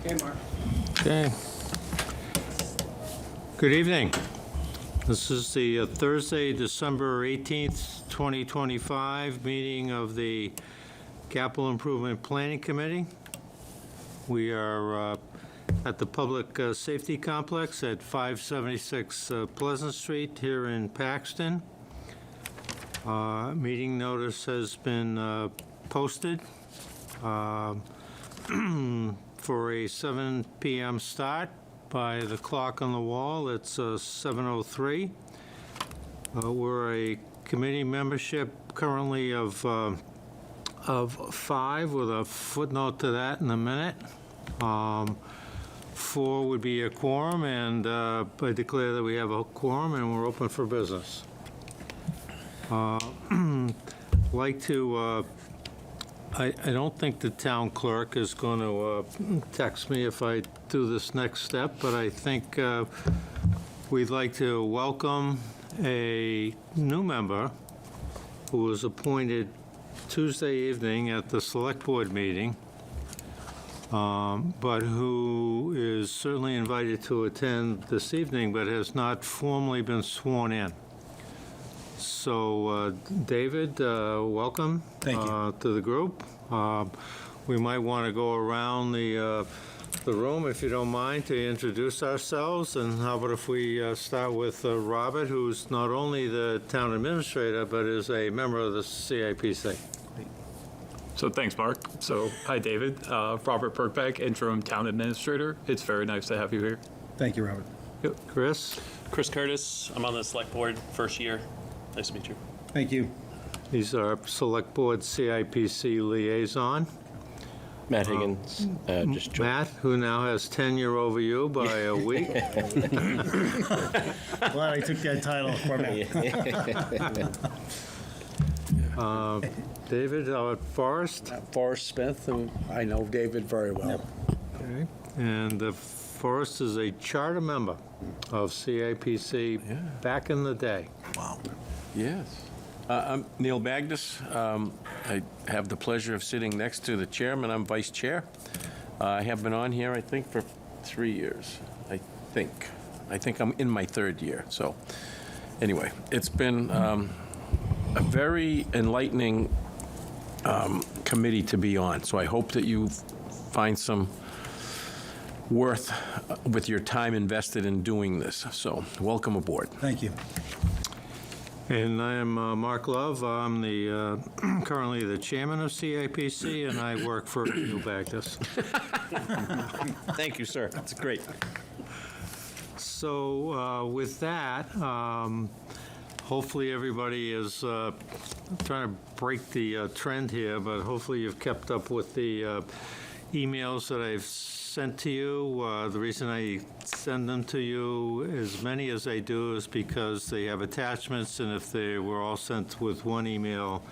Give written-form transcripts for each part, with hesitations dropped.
Okay, Mark. Okay. Good evening. This is the Thursday, December 18th, 2025 meeting of the Capital Improvement Planning Committee. We are at the Public Safety Complex at 576 Pleasant Street here in Paxton. Meeting notice has been posted for a 7 p.m. start. By the clock on the wall, it's 7:03. We're a committee membership currently of 5, with a footnote to that in a minute. 4 would be a quorum, and I declare that we have a quorum and we're open for business. Like to, I don't think the town clerk is going to text me if I do this next step, but I think we'd like to welcome a new member who was appointed Tuesday evening at the Select Board meeting, but who is certainly invited to attend this evening, but has not formally been sworn in. So, David, welcome. Thank you. To the group. We might want to go around the room, if you don't mind, to introduce ourselves. And how about if we start with Robert, who's not only the town administrator, but is a member of the CIPC. So thanks, Mark. So hi, David. Robert Perkbeck, interim town administrator. It's very nice to have you here. Thank you, Robert. Chris? Chris Curtis, I'm on the select board, first year. Nice to meet you. Thank you. He's our Select Board CIPC liaison. Matt Higgins just joined. Matt, who now has tenure over you by a week. Glad I took that title for me. David Forrest. Forrest Smith, and I know David very well. Okay. And Forrest is a charter member of CIPC back in the day. Wow. Yes. I'm Neil Magnus. I have the pleasure of sitting next to the chairman. I'm vice chair. I have been on here, I think, for 3 years. I think I'm in my 3rd year. So anyway, it's been a very enlightening committee to be on. So I hope that you find some worth with your time invested in doing this. So welcome aboard. Thank you. And I am Mark Love. I'm the currently the chairman of CIPC, and I work for Neil Magnus. Thank you, sir. That's great. So with that, hopefully everybody is trying to break the trend here, but hopefully you've kept up with the emails that I've sent to you. The reason I send them to you, as many as I do, is because they have attachments, and if they were all sent with one email,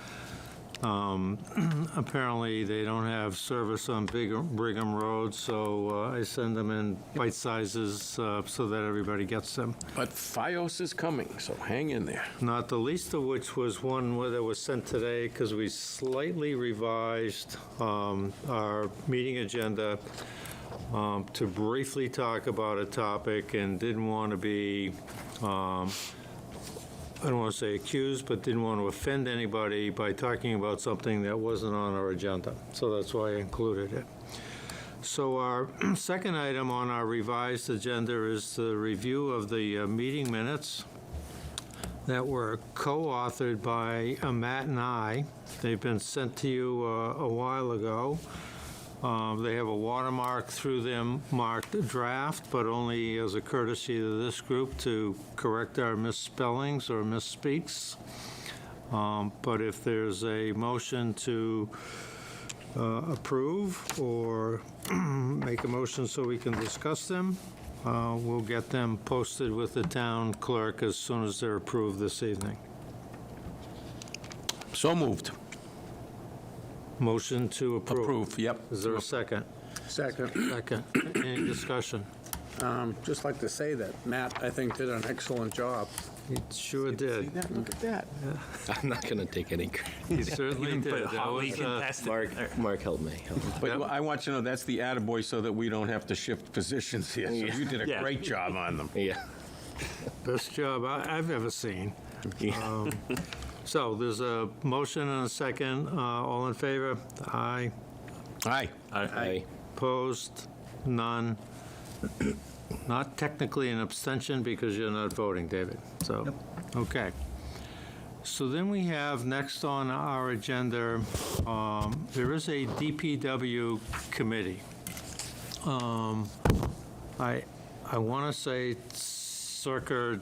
apparently they don't have service on Brigham Road, so I send them in bite sizes so that everybody gets them. But FiOS is coming, so hang in there. Not the least of which was one that was sent today, because we slightly revised our meeting agenda to briefly talk about a topic, and didn't want to be, I don't want to say accused, but didn't want to offend anybody by talking about something that wasn't on our agenda. So that's why I included it. So our second item on our revised agenda is the review of the meeting minutes that were co-authored by Matt and I. They've been sent to you a while ago. They have a watermark through them marked draft, but only as a courtesy to this group to correct our misspellings or misspeaks. But if there's a motion to approve or make a motion so we can discuss them, we'll get them posted with the town clerk as soon as they're approved this evening. So moved. Motion to approve. Approve, yep. Is there a second? Second, Second. Any discussion? just like to say that Matt, I think, did an excellent job. It sure See did. that? Look at that. I'm not going to take any credit. He certainly Even put did. a That hot was, lead contestant. Mark helped me. But I want you to know, that's the attaboy so that we don't have to shift positions here. So you did a Yeah. great job on them. Yeah. best job I've ever seen. Yeah. So there's a motion and a second. All in favor? Aye. Aye. I Opposed? None. Not technically an abstention because you're not voting, David. So, okay. So then we have next on our agenda, there is a DPW committee. I want to say circa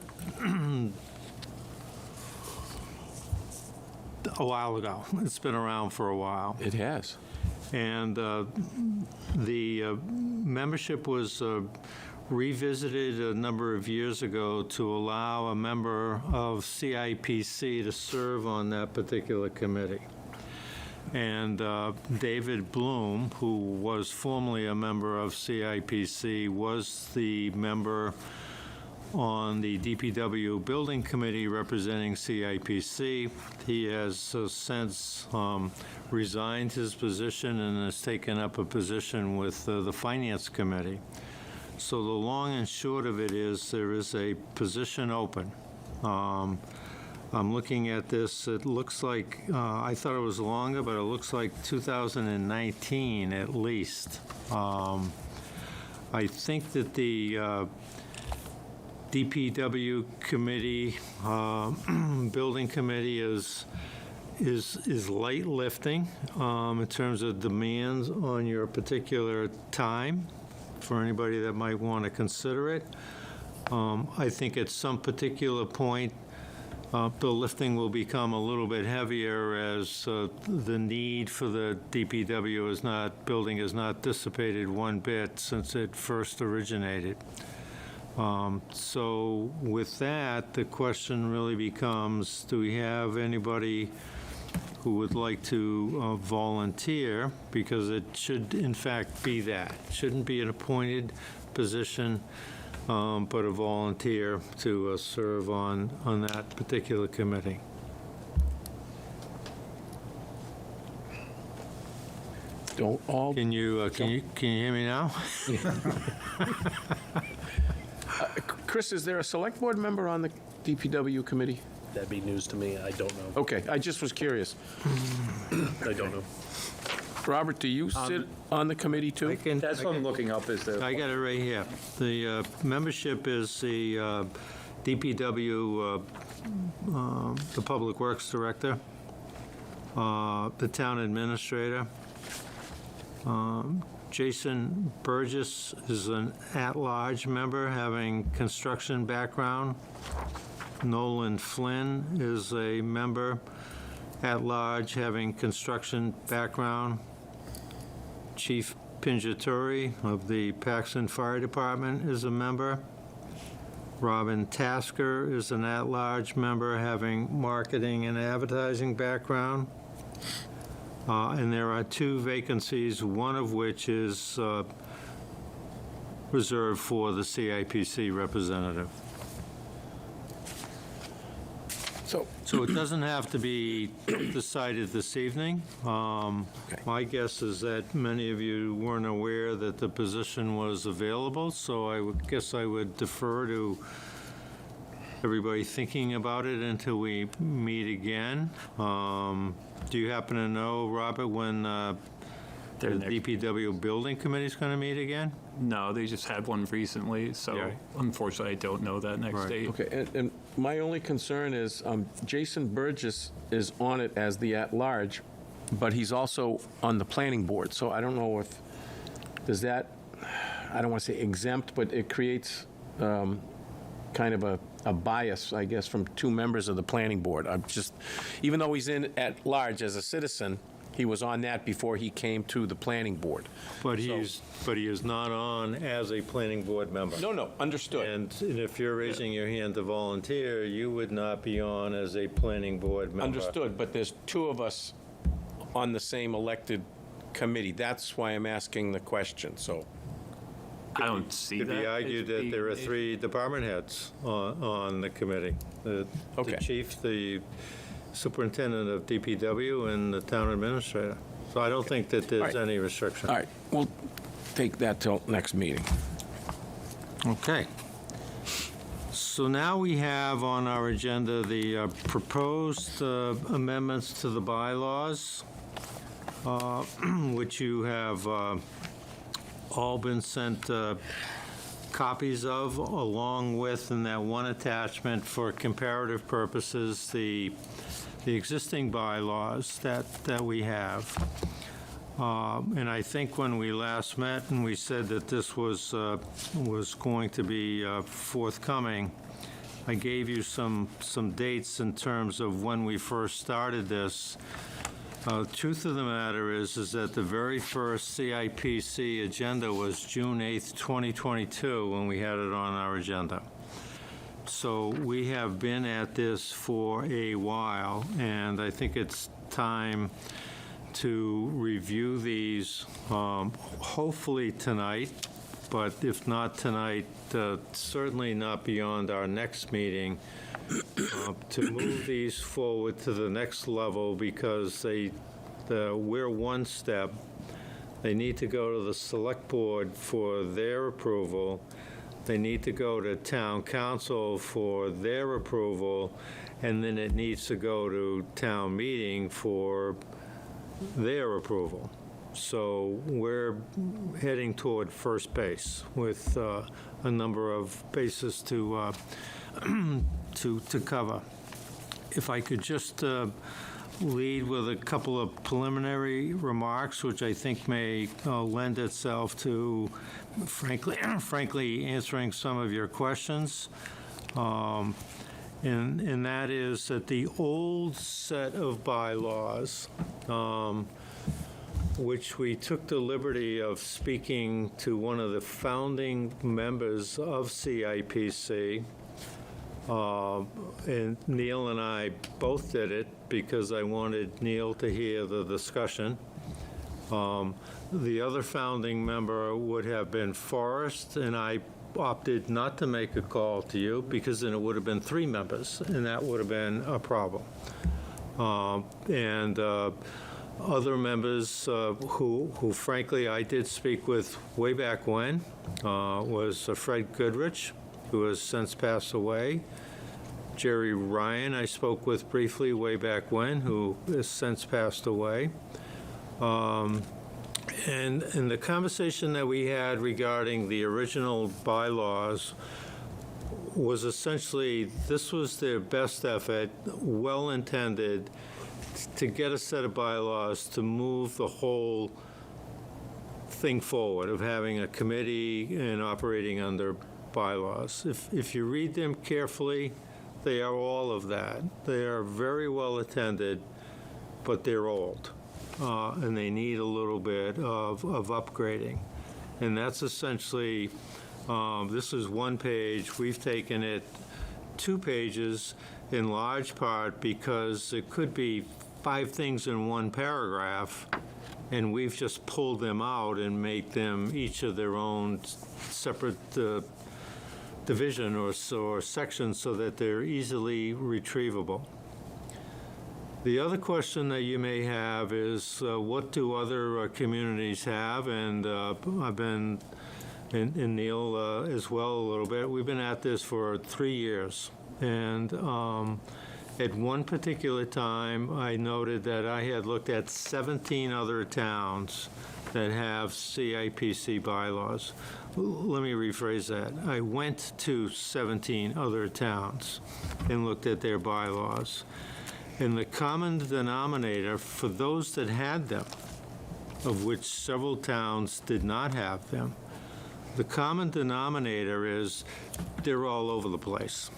a while ago. It's been around for a while. It has. And the membership was revisited a number of years ago to allow a member of CIPC to serve on that particular committee. And David Bloom, who was formerly a member of CIPC, was the member on the DPW Building Committee representing CIPC. He has since resigned his position and has taken up a position with the Finance Committee. So the long and short of it is there is a position open. I'm looking at this, it looks like, I thought it was longer, but it looks like 2019 at least. I think that the DPW committee, building committee is light lifting in terms of demands on your particular time for anybody that might want to consider it. I think at some particular point, the lifting will become a little bit heavier as the need for the DPW building is not dissipated one bit since it first originated. So with that, the question really becomes, do we have anybody who would like to volunteer? Because it should, in fact, be that. It shouldn't be an appointed position, but a volunteer to serve on that particular committee. Don't all. Can you hear me now? Chris, is there a select board member on the DPW committee? That'd be news to me. I don't know. Okay, I just was curious. I don't know. Robert, do you sit on the committee too? That's what I'm looking up is I the, got it right here. The membership is the DPW, the Public Works Director, the Town Administrator. Jason Burgess is an at-large member having construction background. Nolan Flynn is a member at-large having construction background. Chief Pinjaturi of the Paxton Fire Department is a member. Robin Tasker is an at-large member having marketing and advertising background. And there are 2 vacancies, one of which is reserved for the CIPC representative. So it doesn't have to be decided this evening. My guess is that many of you weren't aware that the position was available, so I would guess I would defer to everybody thinking about it until we meet again. Do you happen to know, Robert, when the Their next- DPW Building Committee is going to meet again? no, they just had one recently, so Yeah. unfortunately I don't know that next Right. date. Okay, and my only concern is Jason Burgess is on it as the at-large, but he's also on the planning board, so I don't know if, does that, I don't want to say exempt, but it creates kind of a bias, I guess, from 2 members of the planning board. I'm just, even though he's in at-large as a citizen, he was on that before he came to the planning board. But he is not on as a planning board member. No, understood. And if you're raising your hand to volunteer, you would not be on as a planning board member. Understood, but there's 2 of us on the same elected committee. That's why I'm asking the question, so. I don't see Could that. be argued as that there are being- 3 department heads on the committee. The Okay. chief, the superintendent of DPW, and the town administrator. So I don't think that there's All right. any restriction. All right, we'll take that till next meeting. Okay. So now we have on our agenda the proposed amendments to the bylaws, which you have all been sent copies of, along with, in that one attachment for comparative purposes, the existing bylaws that we have. And I think when we last met and we said that this was going to be forthcoming, I gave you some dates in terms of when we first started this. Truth of the matter is that the very first CIPC agenda was June 8th, 2022, when we had it on our agenda. So we have been at this for a while, and I think it's time to review these, hopefully tonight, but if not tonight, certainly not beyond our next meeting, to move these forward to the next level, because we're one step. They need to go to the select board for their approval. They need to go to town council for their approval, and then it needs to go to town meeting for their approval. So we're heading toward first base with a number of bases to cover. If I could just lead with a couple of preliminary remarks, which I think may lend itself to, frankly, answering some of your questions. And that is that the old set of bylaws, which we took the liberty of speaking to one of the founding members of CIPC, and Neil and I both did it because I wanted Neil to hear the discussion. The other founding member would have been Forrest, and I opted not to make a call to you because then it would have been 3 members, and that would have been a problem. And other members who frankly I did speak with way back when was Fred Goodrich, who has since passed away. Jerry Ryan I spoke with briefly way back when, who has since passed away. And the conversation that we had regarding the original bylaws was essentially, this was their best effort, well-intended, to get a set of bylaws to move the whole thing forward of having a committee and operating under bylaws. If you read them carefully, they are all of that. They are very well attended, but they're old. And they need a little bit of upgrading. And that's essentially, this is 1 page. We've taken it 2 pages in large part because it could be 5 things in 1 paragraph, and we've just pulled them out and made them each of their own separate division or section so that they're easily retrievable. The other question that you may have is, what do other communities have? And I've been, and Neil as well a little bit, we've been at this for 3 years. And at one particular time, I noted that I had looked at 17 other towns that have CIPC bylaws. Let me rephrase that. I went to 17 other towns and looked at their bylaws. And the common denominator for those that had them, of which several towns did not have them, the common denominator is they're all over the place.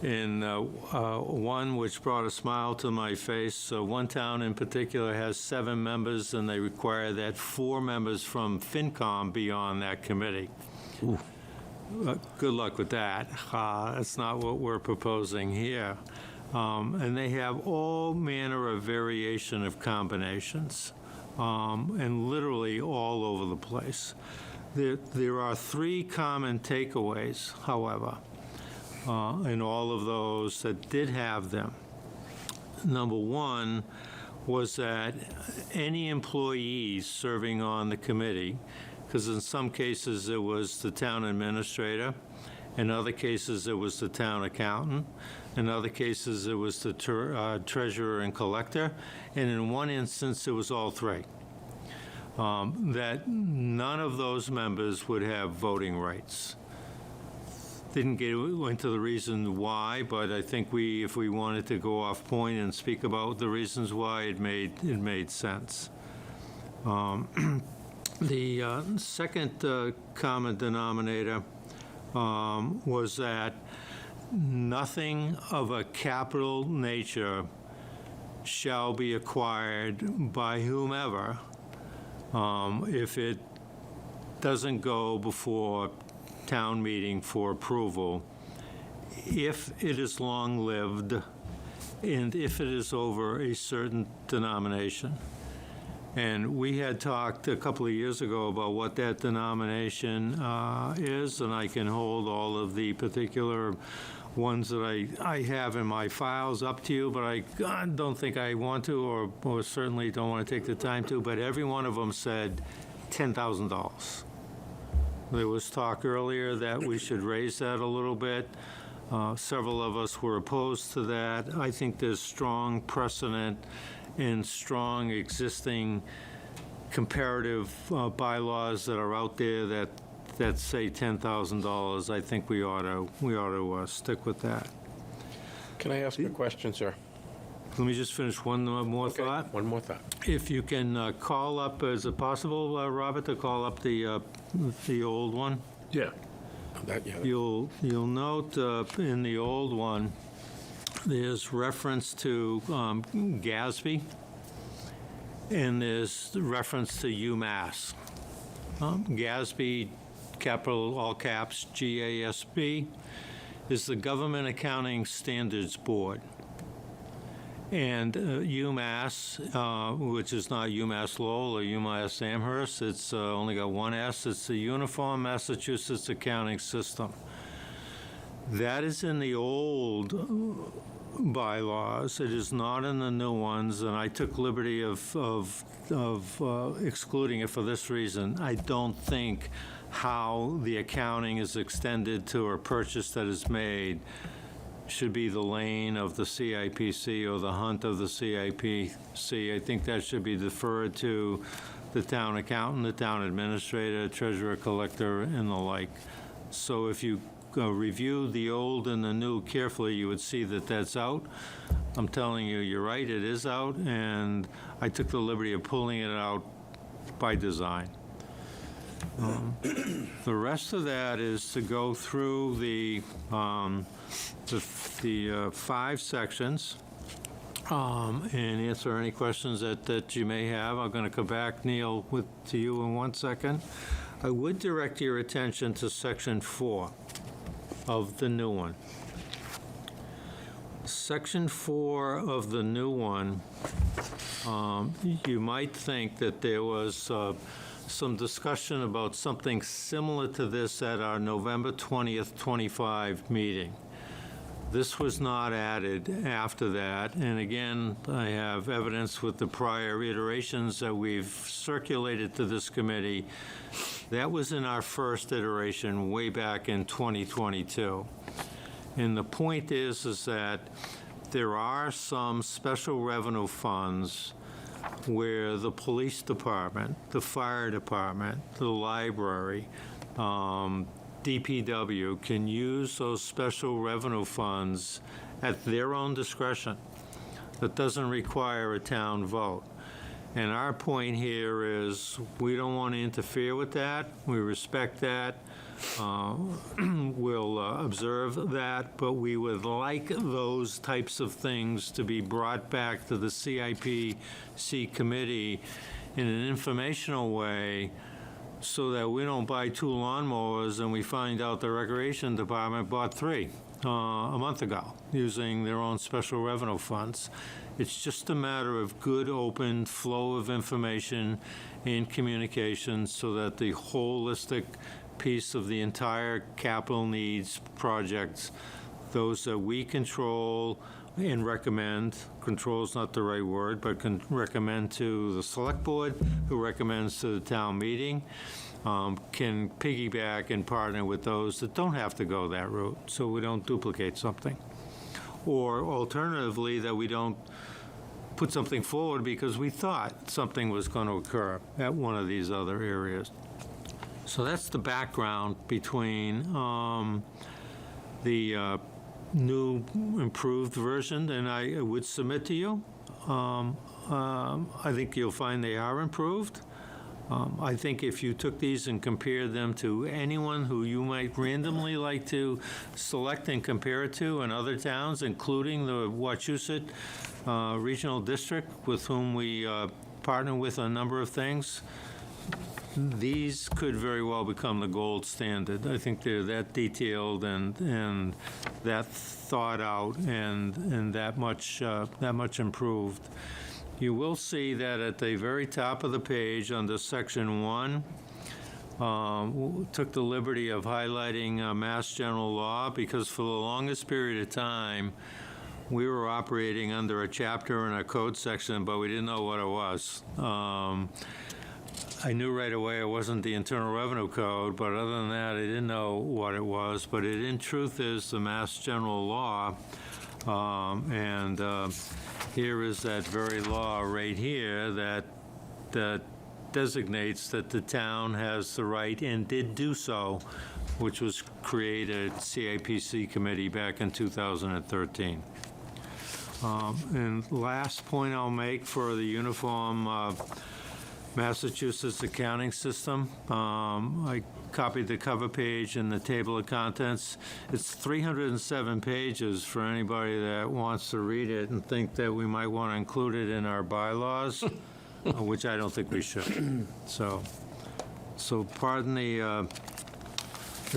In one which brought a smile to my face, one town in particular has 7 members, and they require that 4 members from FinCom be on that committee. Good luck with that. That's not what we're proposing here. And they have all manner of variation of combinations, and literally all over the place. There are three common takeaways, however, in all of those that did have them. Number one was that any employees serving on the committee, because in some cases it was the town administrator, in other cases it was the town accountant, in other cases it was the treasurer and collector, and in one instance it was all three. That none of those members would have voting rights. Didn't get into the reason why, but I think if we wanted to go off point and speak about the reasons why, it made sense. The second common denominator was that nothing of a capital nature shall be acquired by whomever if it doesn't go before town meeting for approval, if it is long-lived and if it is over a certain denomination. And we had talked a couple of years ago about what that denomination is, and I can hold all of the particular ones that I have in my files up to you, but I don't think I want to, or certainly don't want to take the time to, but every one of them said $10,000. There was talk earlier that we should raise that a little bit. Several of us were opposed to that. I think there's strong precedent and strong existing comparative bylaws that are out there that say $10,000. I think we ought to stick with that. Can I ask a question, sir? Let me just finish one more Okay, thought. one more thought. If you can call up, is it possible, Robert, to call up the old one? Yeah. You'll note in the old one, there's reference to GASB, and there's reference to UMass. GASB, capital, all caps, GASB, is the Government Accounting Standards Board. And UMass, which is not UMass Lowell or UMass Amherst, it's only got one S, it's the Uniform Massachusetts Accounting System. That is in the old bylaws. It is not in the new ones, and I took liberty of excluding it for this reason. I don't think how the accounting is extended to a purchase that is made should be the lane of the CIPC or the hunt of the CIPC. I think that should be deferred to the town accountant, the town administrator, treasurer, collector, and the like. So if you review the old and the new carefully, you would see that that's out. I'm telling you, you're right, it is out, and I took the liberty of pulling it out by design. The rest of that is to go through the 5 sections and answer any questions that you may have. I'm going to come back, Neil, to you in 1 second. I would direct your attention to Section 4 of the new one. Section 4 of the new one, you might think that there was some discussion about something similar to this at our November 20th, 25 meeting. This was not added after that, and again, I have evidence with the prior iterations that we've circulated to this committee. That was in our first iteration way back in 2022. And the point is that there are some special revenue funds where the police department, the fire department, the library, DPW can use those special revenue funds at their own discretion. That doesn't require a town vote. And our point here is we don't want to interfere with that. We respect that. We'll observe that, but we would like those types of things to be brought back to the CIPC committee in an informational way so that we don't buy 2 lawnmowers and we find out the Recreation Department bought 3 a month ago using their own special revenue funds. It's just a matter of good, open flow of information and communication so that the holistic piece of the entire capital needs projects, those that we control and recommend, control is not the right word, but can recommend to the select board, who recommends to the town meeting, can piggyback and partner with those that don't have to go that route, so we don't duplicate something. Or alternatively, that we don't put something forward because we thought something was going to occur at one of these other areas. So that's the background between the new improved version, and I would submit to you. I think you'll find they are improved. I think if you took these and compared them to anyone who you might randomly like to select and compare it to in other towns, including the Wachusett Regional District, with whom we partner with a number of things, these could very well become the gold standard. I think they're that detailed and that thought out and that much improved. You will see that at the very top of the page under Section 1, took the liberty of highlighting Mass General Law because for the longest period of time, we were operating under a chapter and a code section, but we didn't know what it was. I knew right away it wasn't the Internal Revenue Code, but other than that, I didn't know what it was. But it, in truth, is the Mass General Law. Here is that very law right here that designates that the town has the right, and did do so, which was created CAPC committee back in 2013. And last point I'll make for the uniform Massachusetts accounting system, I copied the cover page and the table of contents. It's 307 pages for anybody that wants to read it and think that we might want to include it in our bylaws, which I don't think we should. So pardon the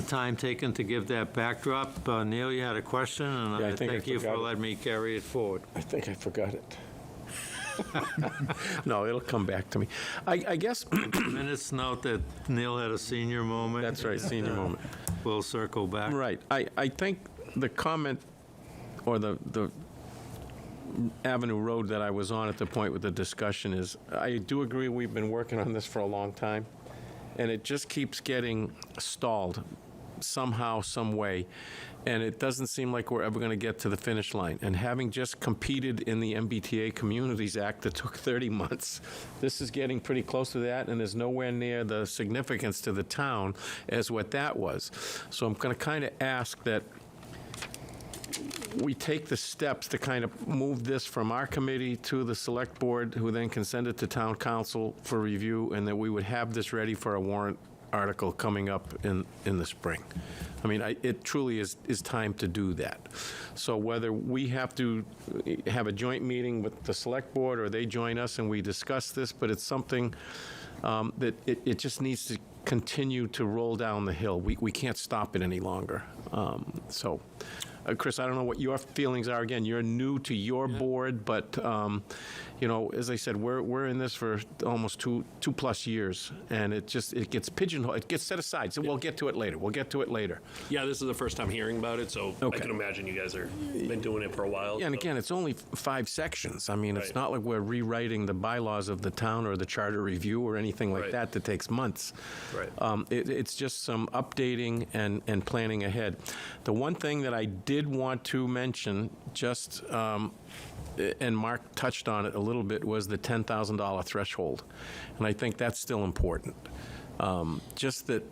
time taken to give that backdrop. Neil, you had a question, and Yeah, I I think I thank you for forgot it. letting me carry it forward. I think I forgot it. No, it'll come back to me. I guess, Minutes note that Neil had a senior moment. that's right, senior moment. We'll circle back. Right. I think the comment or the Avenue Road that I was on at the point with the discussion is, I do agree we've been working on this for a long time, and it just keeps getting stalled somehow, some way, and it doesn't seem like we're ever going to get to the finish line. And having just competed in the MBTA Communities Act that took 30 months, this is getting pretty close to that, and is nowhere near the significance to the town as what that was. So I'm going to kind of ask that we take the steps to kind of move this from our committee to the select board, who then can send it to town council for review, and that we would have this ready for a warrant article coming up in the spring. I mean, it truly is time to do that. So whether we have to have a joint meeting with the select board or they join us and we discuss this, but it's something that it just needs to continue to roll down the hill. We can't stop it any longer. Chris, I don't know what your feelings are. Again, you're new to your board, but, as I said, we're in this for almost two plus years, and it gets pigeonholed, it gets set aside. So we'll get to it later. Yeah, this is the first time hearing about it, so Okay. I can imagine you guys are been doing it for a while. Yeah, and so- again, it's only 5 sections. I mean, it's Right. not like we're rewriting the bylaws of the town or the charter review or anything like Right. that takes months. Right. It's just some updating and planning ahead. The one thing that I did want to mention, just, and Mark touched on it a little bit, was the $10,000 threshold. And I think that's still important. Just that,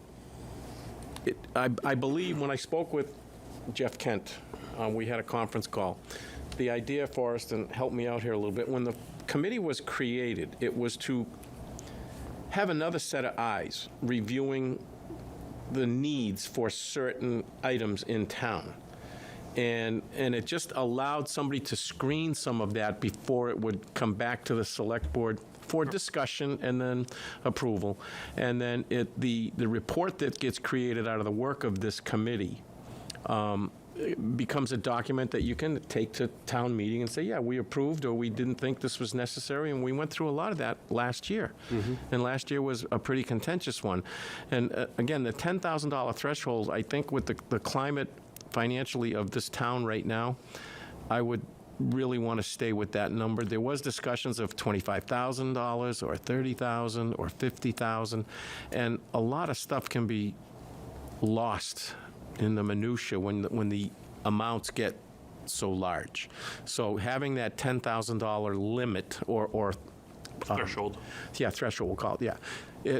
I believe when I spoke with Jeff Kent, we had a conference call. The idea, Forrest, and help me out here a little bit, when the committee was created, it was to have another set of eyes reviewing the needs for certain items in town. And it just allowed somebody to screen some of that before it would come back to the select board for discussion and then approval. And then the report that gets created out of the work of this committee it becomes a document that you can take to town meeting and say, yeah, we approved, or we didn't think this was necessary, and we went through a lot of that last year. And last year was a pretty contentious one. And again, the $10,000 threshold, I think with the climate financially of this town right now, I would really want to stay with that number. There was discussions of $25,000 or $30,000 or $50,000, and a lot of stuff can be lost in the minutia when the amounts get so large. So having that $10,000 limit or Threshold. yeah, threshold, we'll call it, yeah.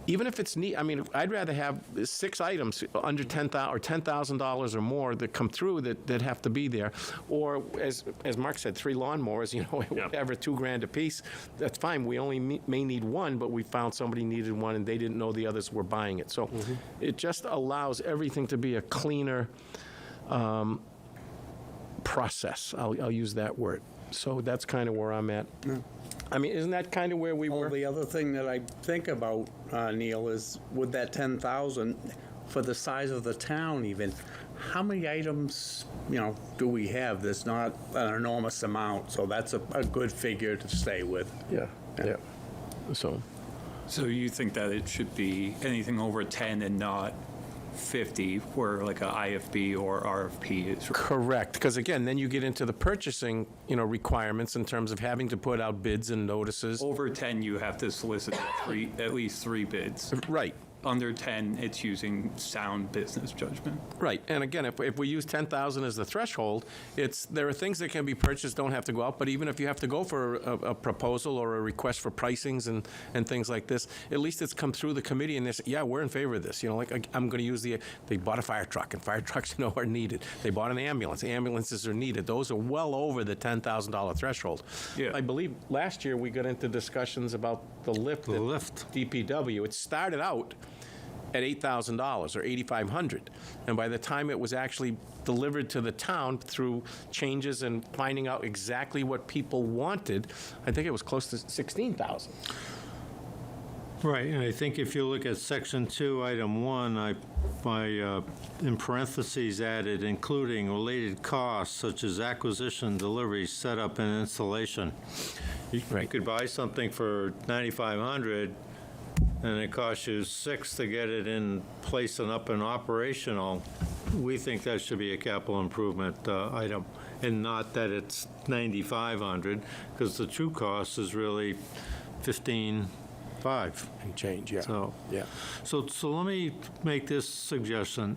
Even if it's neat, I mean, I'd rather have 6 items under $10,000 or $10,000 or more that come through that have to be there. Or, as Mark said, 3 lawnmowers, whatever, $2,000 a piece, that's fine. We only may need one, but we found somebody needed one and they didn't know the others were buying it. So it just allows everything to be a cleaner process. I'll use that word. So that's kind of where I'm at. I mean, isn't that kind of where we Well, were? the other thing that I think about, Neil, is with that 10,000, for the size of the town even, how many items, do we have? That's not an enormous amount, so that's a good figure to stay with. Yeah. So. So you think that it should be anything over 10 and not 50, where like a IFB or RFP is? Correct, because again, then you get into the purchasing, requirements in terms of having to put out bids and notices. Over 10, you have to solicit at least 3 bids. Right, Under 10, it's using sound business judgment. right. And again, if we use 10,000 as the threshold, there are things that can be purchased, don't have to go out, but even if you have to go for a proposal or a request for pricings and things like this, at least it's come through the committee and they say, yeah, we're in favor of this. Like I'm going to use they bought a fire truck, and fire trucks, are needed. They bought an ambulance. Ambulances are needed. Those are well over the $10,000 threshold. Yeah. I believe last year we got into discussions about the lift. The lift. DPW. It started out at $8,000 or $8,500. And by the time it was actually delivered to the town through changes and finding out exactly what people wanted, I think it was close to $16,000. Right, and I think if you look at Section 2, Item 1, I in parentheses added, including related costs such as acquisition, delivery, setup, and installation. You could buy something for $9,500, and it costs you $6,000 to get it in place and up and operational. We think that should be a capital improvement item, and not that it's $9,500, because the true cost is really $15,500. And change, yeah. So, Yeah. So let me make this suggestion.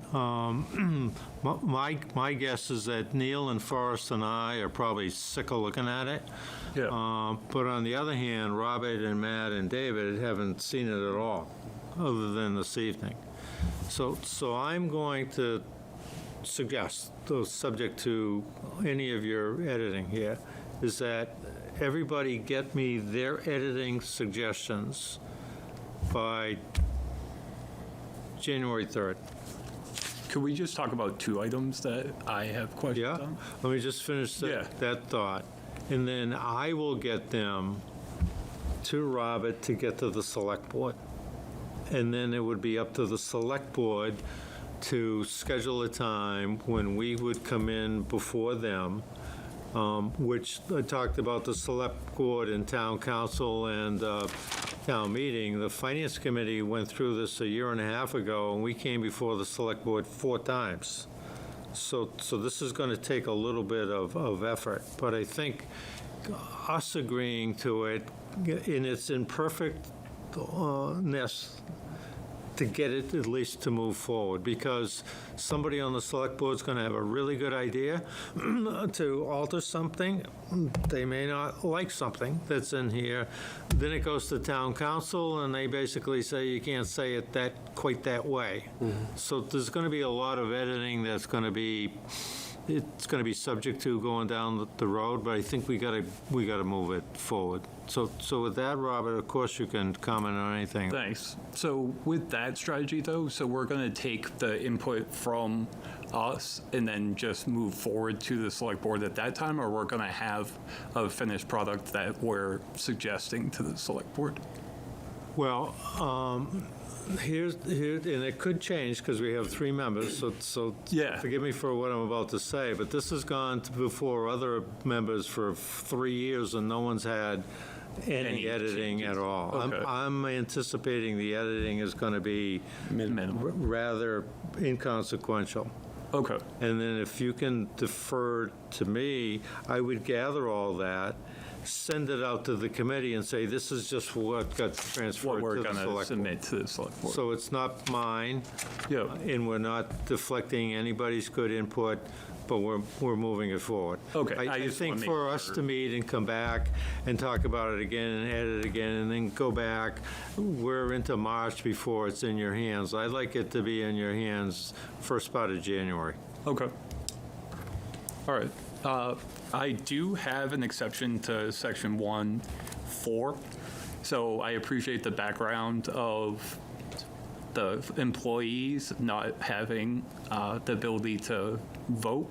My guess is that Neil and Forrest and I are probably sick of looking at it. Yeah. But on the other hand, Robert and Matt and David haven't seen it at all, other than this evening. So I'm going to suggest, though subject to any of your editing here, is that everybody get me their editing suggestions by January 3rd. Could we just talk about 2 items that I have questions Yeah? on? Let me just finish Yeah. that thought. And then I will get them to Robert to get to the select board. And then it would be up to the select board to schedule a time when we would come in before them, which I talked about the select board and town council and town meeting. The finance committee went through this a year and a half ago, and we came before the select board 4 times. So this is going to take a little bit of effort, but I think us agreeing to it in its imperfectness to get it at least to move forward, because somebody on the select board is going to have a really good idea to alter something. They may not like something that's in here. Then it goes to town council, and they basically say you can't say it quite that way. So there's going to be a lot of editing that's going to be, it's going to be subject to going down the road, but I think we got to move it forward. So with that, Robert, of course you can comment on anything. Thanks. So with that strategy, though, so we're going to take the input from us and then just move forward to the select board at that time, or we're going to have a finished product that we're suggesting to the select board? Well, here, and it could change because we have 3 members, so Yeah. forgive me for what I'm about to say, but this has gone before other members for 3 years and no one's had any Any editing at changes. all. Okay. I'm anticipating the editing is going to be Minimal. rather inconsequential. Okay. And then if you can defer to me, I would gather all that, send it out to the committee and say, this is just what got transferred What we're to the going to select board. submit to the select board. So it's not mine, Yeah. and we're not deflecting anybody's good input, but we're moving it forward. Okay, I I just think wanna make for us sure. to meet and come back and talk about it again and edit it again and then go back, we're into March before it's in your hands. I'd like it to be in your hands first part of January. Okay. All right. I do have an exception to section 1(4). So I appreciate the background of the employees not having the ability to vote.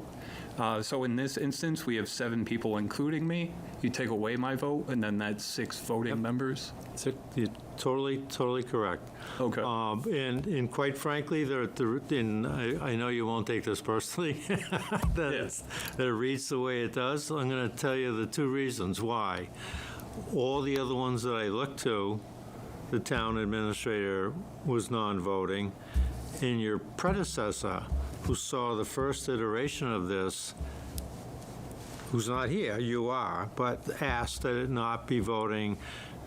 So in this instance, we have 7 people, including me. You take away my vote, and then that's 6 voting members. You're totally correct. Okay. And quite frankly, and I know you won't take this personally, that it reads the way it does. I'm going to tell you the 2 reasons why. All the other ones that I looked to, the town administrator was non-voting, and your predecessor, who saw the first iteration of this, who's not here, you are, but asked that it not be voting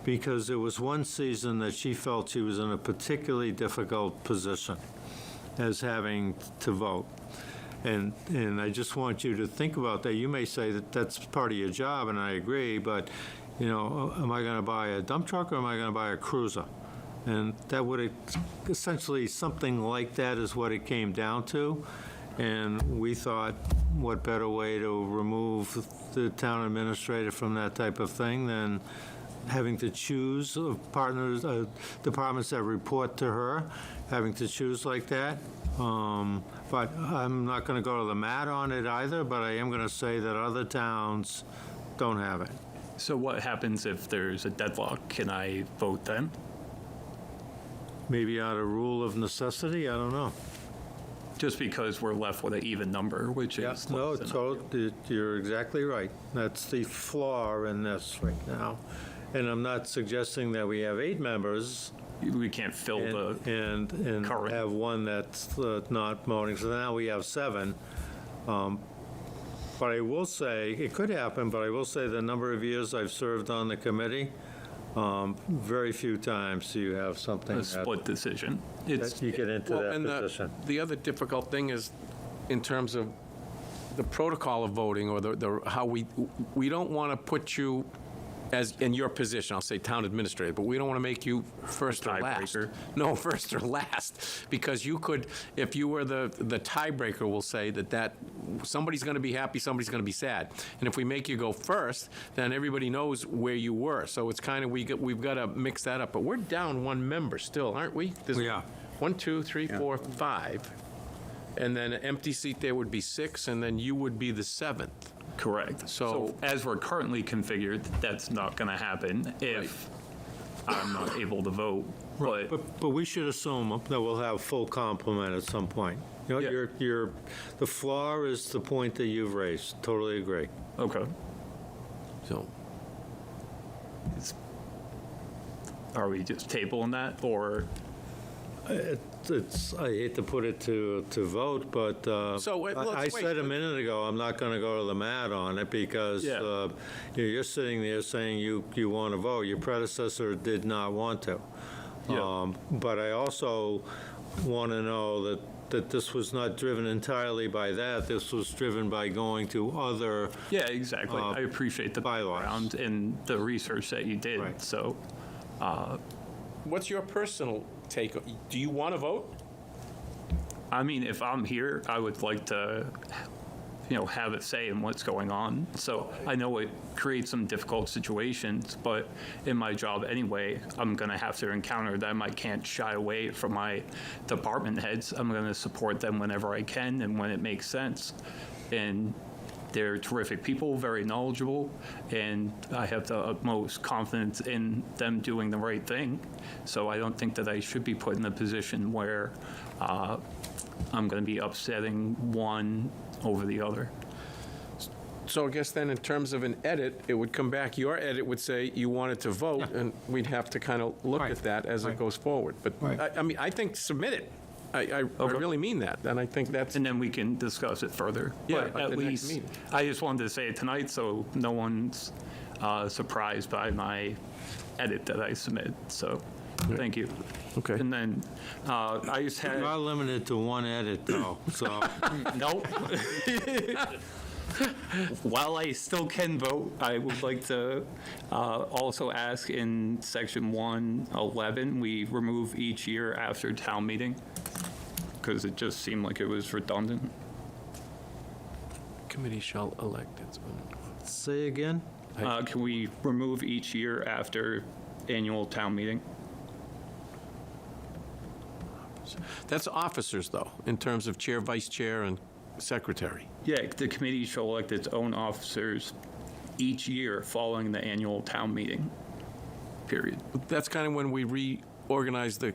because there was one season that she felt she was in a particularly difficult position as having to vote. And I just want you to think about that. You may say that that's part of your job, and I agree, but, you know, am I going to buy a dump truck or am I going to buy a cruiser? And that would essentially, something like that is what it came down to. And we thought, what better way to remove the town administrator from that type of thing than having to choose partners, departments that report to her, having to choose like that. But I'm not going to go to the mat on it either, but I am going to say that other towns don't have it. So what happens if there's a deadlock? Can I vote then? Maybe out of rule of necessity, I don't know. Just because we're left with an even number, which is No, less than you're exactly right. That's the flaw in this right now. And I'm not suggesting that we have 8 members we can't fill the. and current. have one that's not voting. So now we have 7. But I will say, it could happen, but I will say the number of years I've served on the committee, very few times do you have something A that split decision. It's that you get into Well, that and position. the other difficult thing is, in terms of the protocol of voting, or the how we don't want to put you as in your position, I'll say town administrator, but we don't want to make you first or last. Tiebreaker. No, first or last, because you could, if you were the tiebreaker, we'll say that somebody's going to be happy, somebody's going to be sad. And if we make you go first, then everybody knows where you were. So it's kind of, we've got to mix that up. But we're down 1 member still, aren't we? We are. 1, 2, 3, 4, 5. And then an empty seat there would be 6, and then you would be the 7th. correct. So- So as we're currently configured, that's not going to happen if I'm not able to vote. But But we should assume that we'll have full complement at some point. You know, Yeah. the flaw is the point that you've raised. Totally agree. okay. So, Are we just tabling that, or It's, I hate to put it to vote, but So, wait, let's I wait. said a minute ago, I'm not going to go to the mat on it because Yeah. you're sitting there saying you want to vote. Your predecessor did not want to. Yeah. But I also want to know that this was not driven entirely by that. This was driven by going to other, yeah, exactly. I appreciate the bylaws. background and the research that you did. Right. So what's your personal take? Do you want to vote? I mean, if I'm here, I would like to have a say in what's going on. So I know it creates some difficult situations, but in my job anyway, I'm going to have to encounter them. I can't shy away from my department heads. I'm going to support them whenever I can and when it makes sense. And they're terrific people, very knowledgeable, and I have the utmost confidence in them doing the right thing. So I don't think that I should be put in a position where I'm going to be upsetting one over the other. So I guess then in terms of an edit, it would come back, your edit would say you wanted to vote, and we'd have to kind of look Right. at that as it goes forward. But, Right. I mean, I think submit it. I really mean that, and I think that's, And then we can discuss it further. Yeah, But at at the next least, meeting. I just wanted to say it tonight so no one's surprised by my edit that I submitted. So, thank you. okay. And then I just had. You are limited to one edit, though, so. Nope. While I still can vote, I would like to also ask in section 111, we remove each year after town meeting, because it just seemed like it was redundant. Committee shall elect its own. Say again? Can we remove each year after annual town meeting? That's officers, though, in terms of chair, vice chair, and secretary. Yeah, the committee shall elect its own officers each year following the annual town meeting, period. That's kind of when we reorganize the.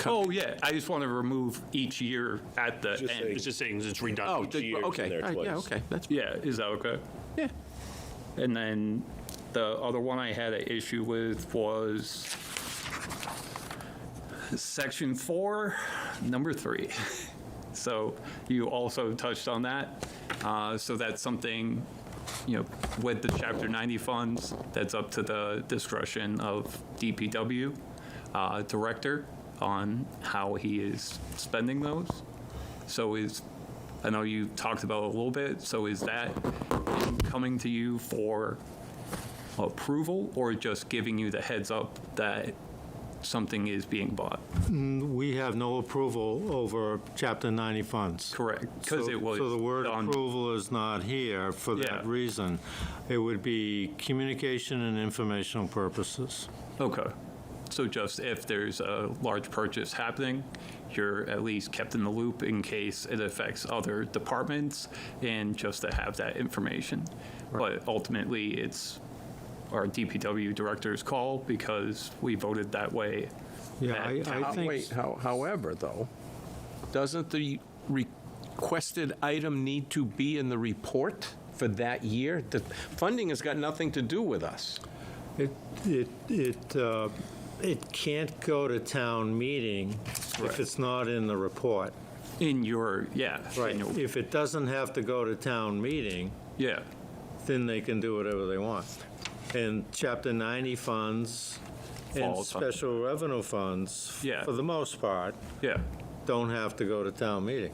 Oh, yeah, I just want to remove each year at the It's end. just saying it's Oh, redundant each year. okay, in there all right, yeah, twice. okay, that's, Yeah, is that okay? yeah. And then the other one I had an issue with was section 4, number 3. So you also touched on that. So that's something, with the Chapter 90 funds, that's up to the discretion of DPW director on how he is spending those. So I know you talked about it a little bit, so is that coming to you for approval or just giving you the heads up that something is being bought? We have no approval over Chapter 90 funds. Correct, because So- it was So the word done- approval is not here for Yeah. that reason. It would be communication and informational purposes. Okay. So just if there's a large purchase happening, you're at least kept in the loop in case it affects other departments and just to have that information. But ultimately, it's our DPW director's call because we voted that way. Yeah, at I town. think. Wait, however, though, doesn't the requested item need to be in the report for that year? The funding has got nothing to do with us. It can't go to town meeting if it's not in the report. In your, annual- If it doesn't have to go to town meeting, Yeah, then they can do whatever they want. And Chapter 90 funds and Falls on- special revenue funds, Yeah. for the most part, yeah, don't have to go to town meeting.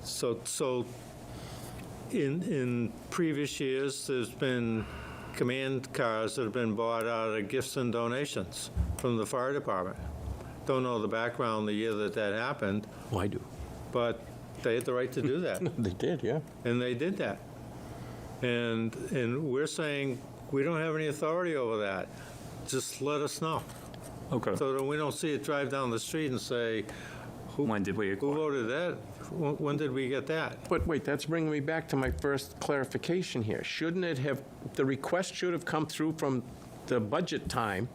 So in previous years, there's been command cars that have been bought out of gifts and donations from the fire department. Don't know the background the year that happened, Oh, I do. but they had the right to do that. They did, yeah. And they did that. And we're saying, we don't have any authority over that. Just let us know, okay. so that we don't see it drive down the street and say, When did we who acquire? voted that? When did we get that? But wait, that's bringing me back to my first clarification here. Shouldn't it have, the request should have come through from the budget time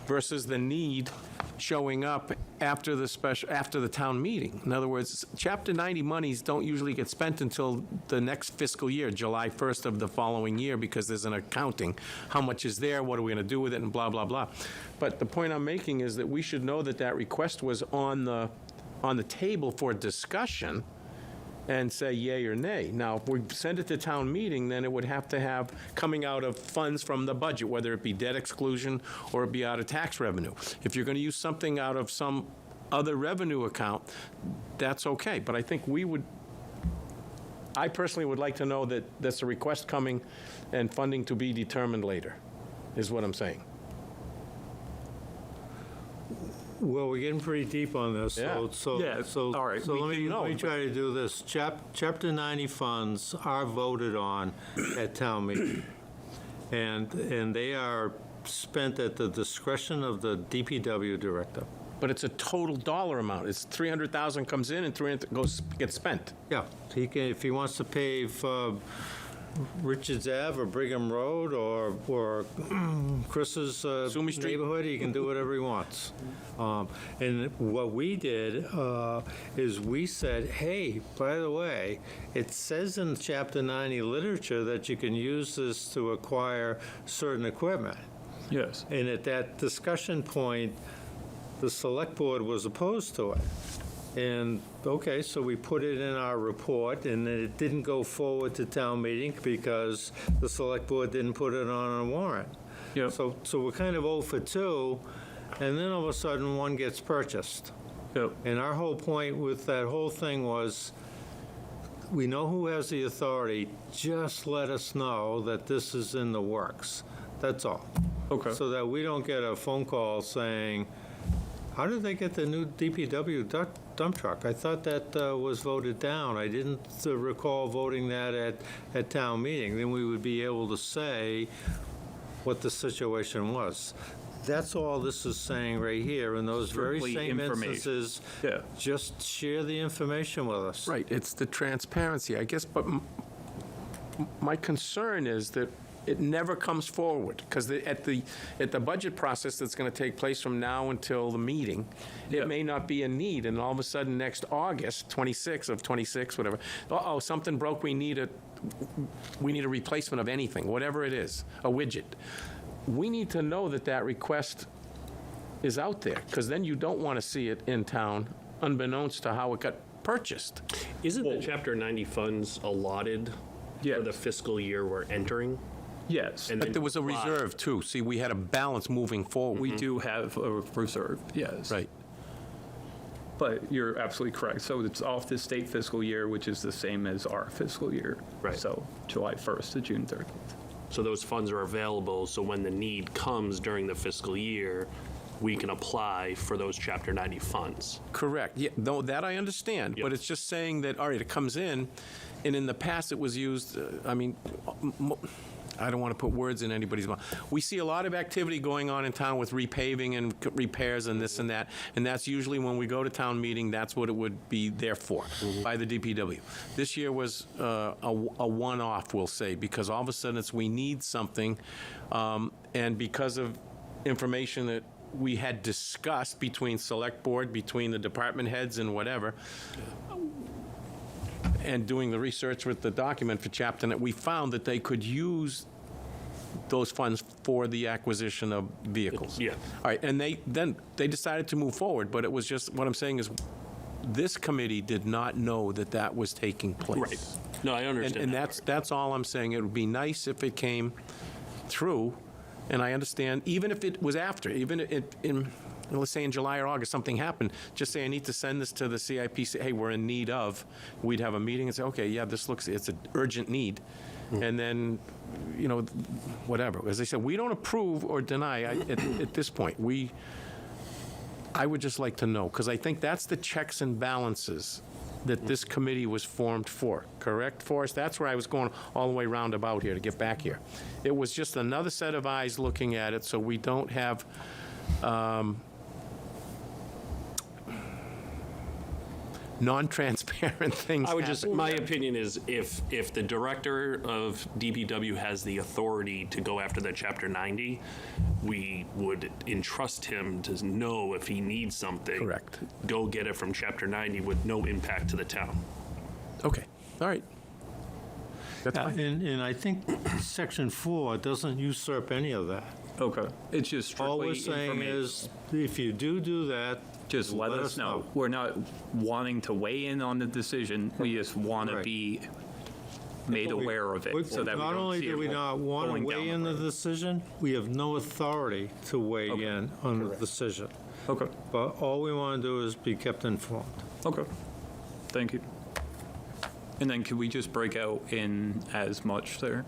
versus the need showing up after the town meeting? In other words, Chapter 90 monies don't usually get spent until the next fiscal year, July 1st of the following year, because there's an accounting. How much is there, what are we going to do with it, and blah, blah, blah. But the point I'm making is that we should know that that request was on the table for discussion and say yay or nay. Now, if we send it to town meeting, then it would have to have coming out of funds from the budget, whether it be debt exclusion or it be out of tax revenue. If you're going to use something out of some other revenue account, that's okay. But I think I personally would like to know that there's a request coming and funding to be determined later, is what I'm saying. Well, we're getting pretty deep on this, Yeah. Yeah, all right, So we let can- me try to do this. Chapter 90 funds are voted on at town meeting, and they are spent at the discretion of the DPW director. But it's a total dollar amount. It's 300,000 comes in and 300 gets spent. Yeah, he can, if he wants to pave Richards Ave or Brigham Road or Chris's Sumi Street. neighborhood, he can do whatever he wants. And what we did is we said, hey, by the way, it says in Chapter 90 literature that you can use this to acquire certain equipment. Yes. And at that discussion point, the select board was opposed to it. And, okay, so we put it in our report, and then it didn't go forward to town meeting because the select board didn't put it on a warrant. Yep. So we're kind of 0 for 2, and then all of a sudden, one gets purchased. Yep. And our whole point with that whole thing was, we know who has the authority, just let us know that this is in the works. That's all. Okay. So that we don't get a phone call saying, how did they get the new DPW dump truck? I thought that was voted down. I didn't recall voting that at town meeting. Then we would be able to say what the situation was. That's all this is saying right here. In those very Strictly same information. instances, Yeah. just share the information with us. Right, it's the transparency, I guess, but my concern is that it never comes forward, because at the budget process that's going to take place from now until the meeting, Yeah. it may not be a need, and all of a sudden, next August, 26, whatever, something broke, we need a replacement of anything, whatever it is, a widget. We need to know that that request is out there, because then you don't want to see it in town, unbeknownst to how it got purchased. Isn't the Chapter 90 funds allotted Yeah. for the fiscal year we're entering? Yes. And But then there was a apply? reserve, too. See, we had a balance moving forward. We do have a reserve, yes. Right. But you're absolutely correct. So it's off the state fiscal year, which is the same as our fiscal year. Right. So July 1st to June 30th. So those funds are available, so when the need comes during the fiscal year, we can apply for those Chapter 90 funds. Correct. Yeah, no, that I understand, but Yep. it's just saying that, all right, it comes in, and in the past, it was used, I don't want to put words in anybody's mouth. We see a lot of activity going on in town with repaving and repairs and this and that's usually when we go to town meeting, that's what it would be there for, by the DPW. This year was a one-off, we'll say, because all of a sudden we need something, and because of information that we had discussed between select board, between the department heads and whatever, and doing the research with the document for Chapter 90, we found that they could use those funds for the acquisition of vehicles. Yeah. All right, and they decided to move forward, but it was just, what I'm saying is, this committee did not know that that was taking place. Right. No, I understand And that. that's all I'm saying. It would be nice if it came through, and I understand, even if it was after, even in let's say in July or August, something happened, just say, I need to send this to the CIP, say, hey, we're in need of, we'd have a meeting and say, okay, yeah, it's an urgent need. And then, whatever. As I said, we don't approve or deny at this point. I would just like to know, because I think that's the checks and balances that this committee was formed for, correct, Forrest? That's where I was going all the way roundabout here to get back here. It was just another set of eyes looking at it, so we don't have non-transparent things I would just, happen. my opinion is if the director of DPW has the authority to go after the Chapter 90, we would entrust him to know if he needs something. Correct. Go get it from Chapter 90 with no impact to the town. Okay, all right. That's fine. And I think Section 4 doesn't usurp any of that. Okay. It's just All strictly we're saying information. is, if you do that, Just let us know. We're not wanting to weigh in on the decision. We just want to Right. be made aware of it so that we Not don't only see do it we not want to going down weigh the in the road. decision, we have no authority to weigh in on the decision. Okay. But all we want to do is be kept informed. Okay. Thank you. And then could we just break out in as much there?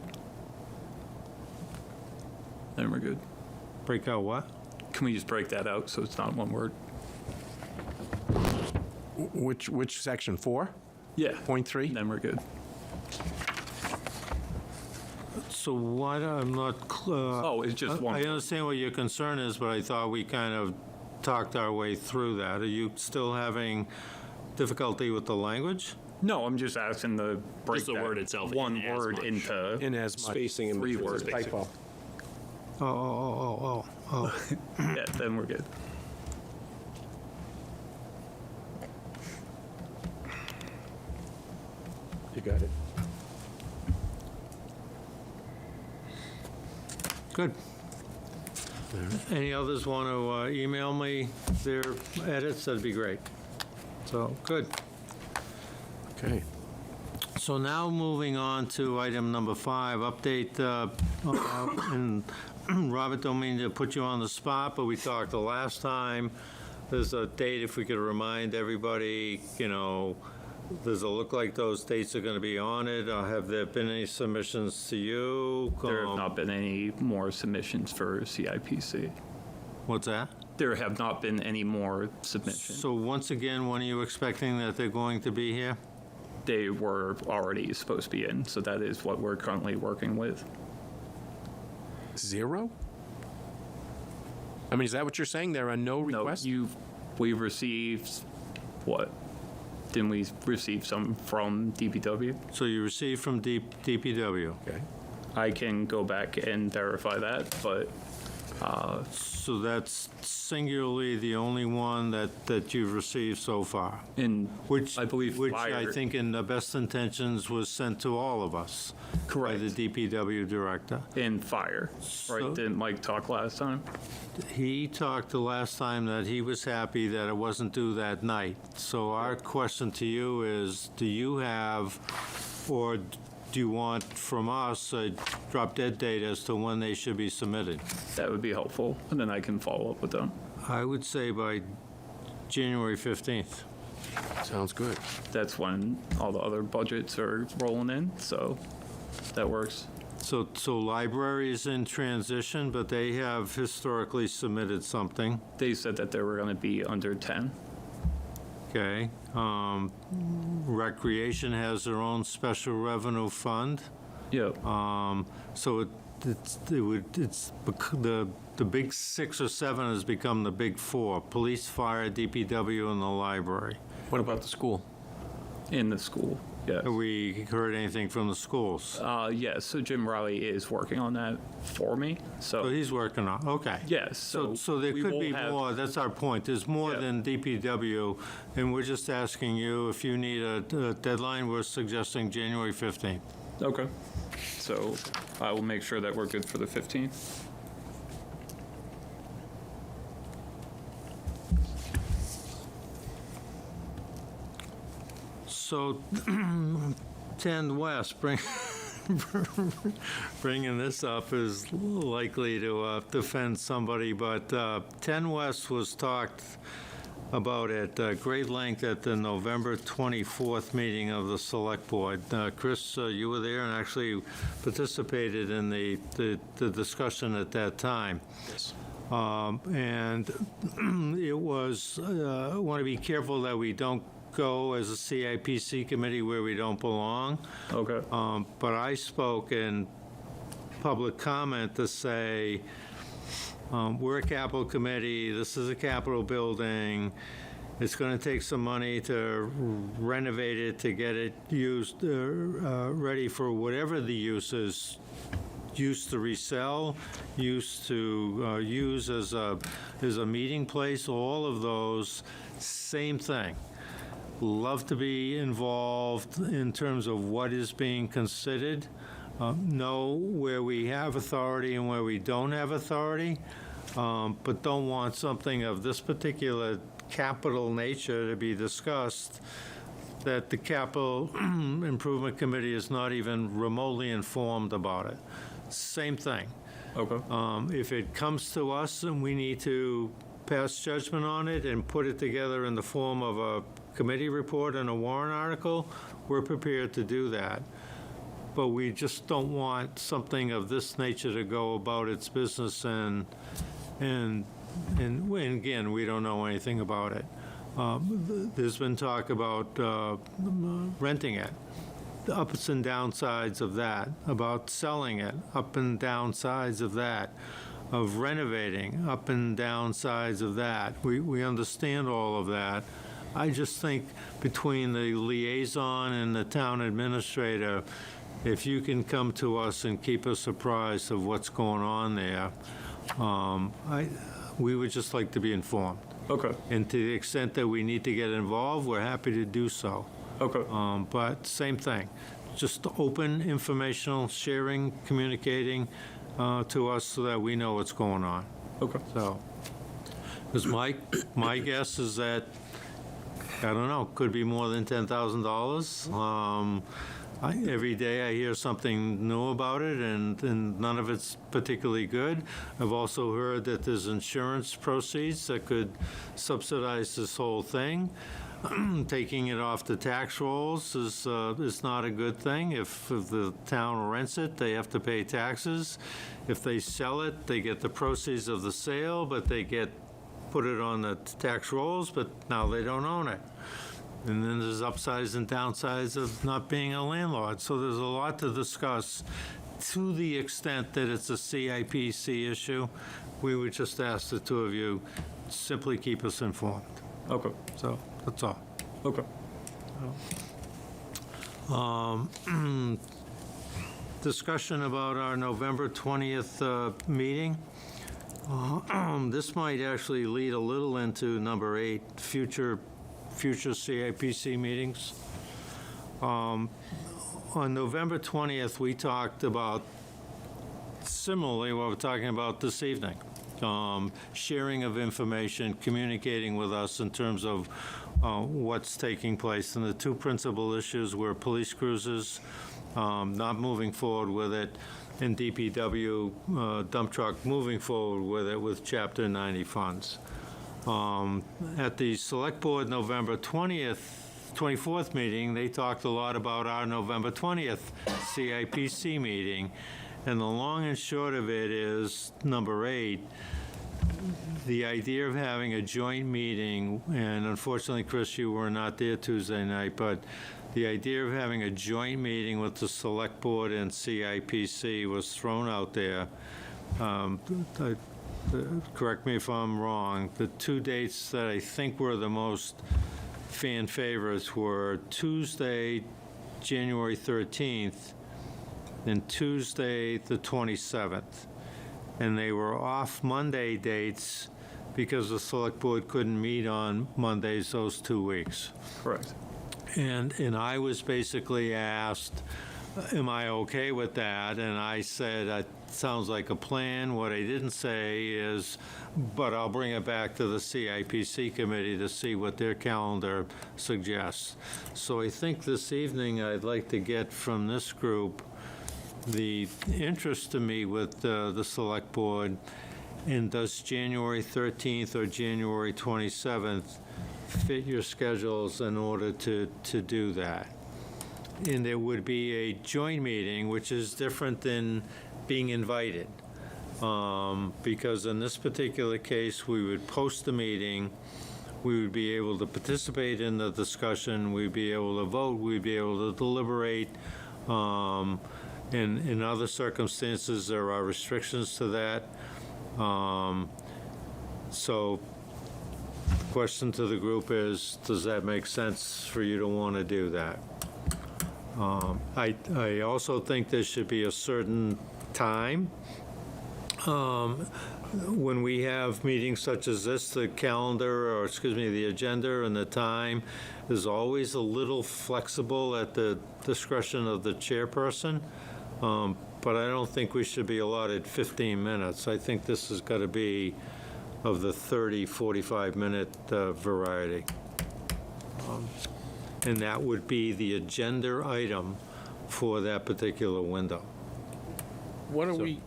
Then we're good. Break out what? Can we just break that out so it's not one word? Which section, 4? Yeah. Point 3? Then we're good. So what, I'm not, Oh, it's just one. I understand what your concern is, but I thought we kind of talked our way through that. Are you still having difficulty with the language? No, I'm just asking to break Just the that word itself, one in as word much. into In as much. Spacing in three between. words. Typo. Oh. Yeah, then we're good. You got it. Good. Any others want to email me their edits? That'd be great. So, good. Okay. So now moving on to item number 5, update, and Robert, don't mean to put you on the spot, but we talked the last time. There's a date, if we could remind everybody, does it look like those dates are going to be on it? Have there been any submissions to you? There have not been any more submissions for CIPC. What's that? There have not been any more submissions. So once again, when are you expecting that they're going to be here? They were already supposed to be in, so that is what we're currently working with. 0? I mean, is that what you're saying? There are no No, requests? we received, what? Didn't we receive some from DPW? So you received from DPW. Okay. I can go back and verify that, but So that's singularly the only one that you've received so far? in, Which I believe Which I Fire- think in the best intentions was sent to all of us. Correct. By the DPW director. in fire, So- right? Didn't Mike talk last time? He talked the last time that he was happy that it wasn't due that night. So our question to you is, do you have, or do you want from us a drop dead date as to when they should be submitted? That would be helpful, and then I can follow up with them. I would say by January 15th. Sounds good. That's when all the other budgets are rolling in, so that works. So library is in transition, but they have historically submitted something, They said that they were going to be under 10. okay? Recreation has their own special revenue fund. Yep. So the big 6 or 7 has become the big 4, police, fire, DPW, and the library. What about the school? In the school, yes. Have we heard anything from the schools? Yes, so Jim Riley is working on that for me, So so, he's working on, okay. yes. So there we could will be have- more, that's our point, there's more Yeah. than DPW, and we're just asking you, if you need a deadline, we're suggesting January 15th. Okay. So I will make sure that we're good for the 15th. So 10 West, bringing this up is likely to offend somebody, but 10 West was talked about at great length at the November 24th meeting of the Select Board. Chris, you were there and actually participated in the discussion at that time. Yes. And it was, I want to be careful that we don't go as a CIPC committee where we don't belong. Okay. But I spoke in public comment to say, we're a capital committee, this is a capital building, it's going to take some money to renovate it, to get it used, ready for whatever the use is, used to resell, used to use as a meeting place, all of those, same thing. Love to be involved in terms of what is being considered, know where we have authority and where we don't have authority, but don't want something of this particular capital nature to be discussed that the Capital Improvement Committee is not even remotely informed about it. Same thing. Okay. If it comes to us and we need to pass judgment on it and put it together in the form of a committee report and a warrant article, we're prepared to do that. But we just don't want something of this nature to go about its business and again, we don't know anything about it. There's been talk about renting it, the ups and downsides of that, about selling it, up and downsides of that, of renovating, up and downsides of that. We understand all of that. I just think between the liaison and the town administrator, if you can come to us and keep us apprised of what's going on there, we would just like to be informed. Okay, And to the extent that we need to get involved, we're happy to do so. okay, But same thing, just open, informational, sharing, communicating to us so that we know what's going on. okay. So, because my guess is that, I don't know, could be more than $10,000. Every day I hear something new about it, and none of it's particularly good. I've also heard that there's insurance proceeds that could subsidize this whole thing. Taking it off the tax rolls is not a good thing. If the town rents it, they have to pay taxes. If they sell it, they get the proceeds of the sale, but they put it on the tax rolls, but now they don't own it. And then there's upsides and downsides of not being a landlord. So there's a lot to discuss. To the extent that it's a CIPC issue, we would just ask the two of you, simply keep us informed. Okay, So that's all. okay. Discussion about our November 20th meeting. This might actually lead a little into number 8, future CIPC meetings. On November 20th, we talked about similarly what we're talking about this evening. Sharing of information, communicating with us in terms of what's taking place. And the two principal issues were police cruisers, not moving forward with it, and DPW dump truck moving forward with it with Chapter 90 funds. At the Select Board November 24th meeting, they talked a lot about our November 20th CIPC meeting. And the long and short of it is, number 8, the idea of having a joint meeting, and unfortunately, Chris, you were not there Tuesday night, but the idea of having a joint meeting with the Select Board and CIPC was thrown out there. Correct me if I'm wrong, the two dates that I think were the most fan favorites were Tuesday, January 13th, and Tuesday, the 27th. And they were off Monday dates because the Select Board couldn't meet on Mondays those 2 weeks. Correct. And I was basically asked, am I okay with that? And I said, that sounds like a plan. What I didn't say is, but I'll bring it back to the CIPC committee to see what their calendar suggests. So I think this evening I'd like to get from this group the interest to meet with the Select Board, and does January 13th or January 27th fit your schedules in order to do that? And there would be a joint meeting, which is different than being invited. Because in this particular case, we would post the meeting, we would be able to participate in the discussion, we'd be able to vote, we'd be able to deliberate. In other circumstances, there are restrictions to that. So the question to the group is, does that make sense for you to want to do that? I also think there should be a certain time. When we have meetings such as this, the calendar, or excuse me, the agenda and the time is always a little flexible at the discretion of the chairperson. But I don't think we should be allotted 15 minutes. I think this has got to be of the 30, 45-minute variety. And that would be the agenda item for that particular window. What are we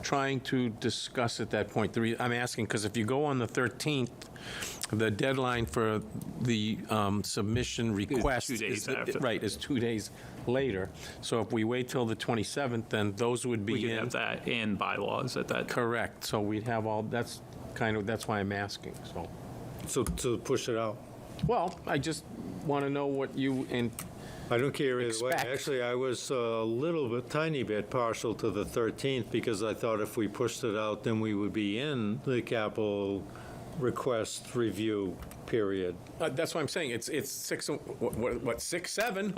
trying to discuss at that point? I'm asking because if you go on the 13th, the deadline for the submission request 2 days is, after. right, is 2 days later. So if we wait till the 27th, then those would be We could in. have that and bylaws at that. Correct. So we'd have all, that's why I'm asking, so. So to push it out. Well, I just want to know what you, and I don't care either way. Expect. Actually, I was a little bit, tiny bit partial to the 13th because I thought if we pushed it out, then we would be in the capital request review period. that's what I'm saying. It's 6, what, 6, 7?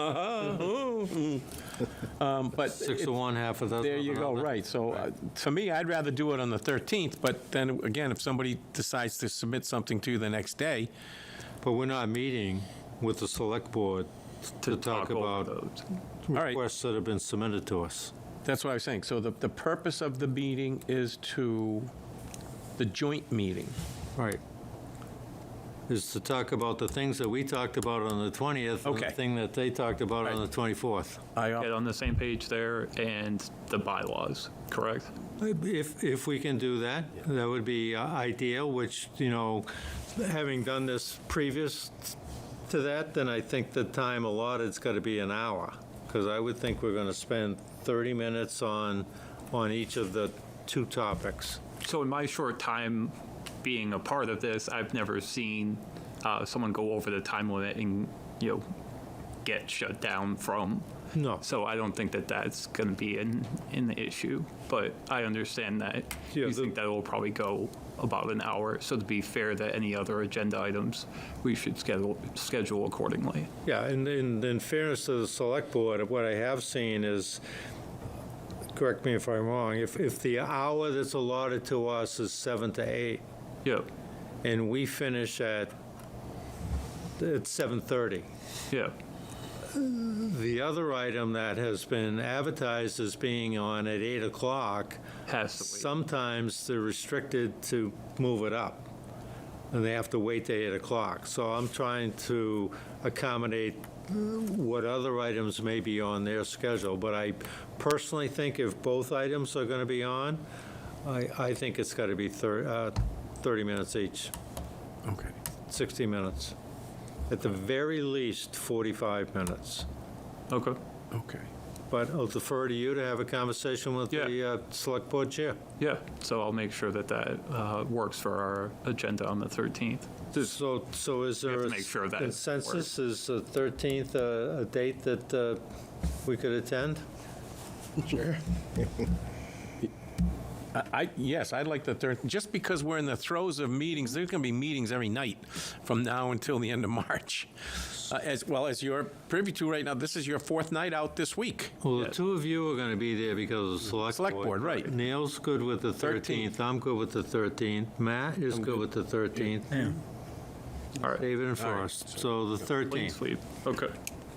But 6 of one, half a dozen. there of you go, another. right. So for me, I'd rather do it on the 13th, but then again, if somebody decides to submit something to you the next day, But we're not meeting with the select board to talk over about those. all right, requests that have been submitted to us. that's what I was saying. So the purpose of the meeting is the joint meeting. Right. Is to talk about the things that we talked about on the 20th. And Okay. the thing that they talked about on Right. the 24th. Get on the same page there and the bylaws, correct? If we can do that, that would be ideal, which, having done this previous to that, then I think the time alloted's got to be an hour, because I would think we're going to spend 30 minutes on each of the two topics. So in my short time being a part of this, I've never seen someone go over the time limit and, get shut down from. No. So I don't think that that's going to be an issue, but I understand that Yeah, you think that will probably go about an hour. So to be fair, that any other agenda items, we should schedule accordingly. Yeah, and in fairness to the select board, what I have seen is, correct me if I'm wrong, if the hour that's allotted to us is 7 to 8, Yeah, and we finish at 7:30, yeah, the other item that has been advertised as being on at 8 o'clock, has to wait. sometimes they're restricted to move it up, and they have to wait till 8 o'clock. So I'm trying to accommodate what other items may be on their schedule, but I personally think if both items are going to be on, I think it's got to be 30 minutes each, Okay. 60 minutes. At the very least, 45 minutes. Okay. Okay. But I'll defer to you to have a conversation with Yeah. the select board chair. Yeah, so I'll make sure that works for our agenda on the 13th. So is there have to a make sure that it consensus? Is the 13th a date that we could attend? Yes, I'd like the 13th, just because we're in the throes of meetings. There's going to be meetings every night from now until the end of March. As well as you're privy to right now, this is your 4th night out this week. Well, the Yeah. two of you are going to be there because of the select board. Select board, right. Neil's good with the 13th. I'm good with the 13th. Matt is good with the 13th. All right. David and All right. Forrest. So the Clean 13th. sweep. Okay.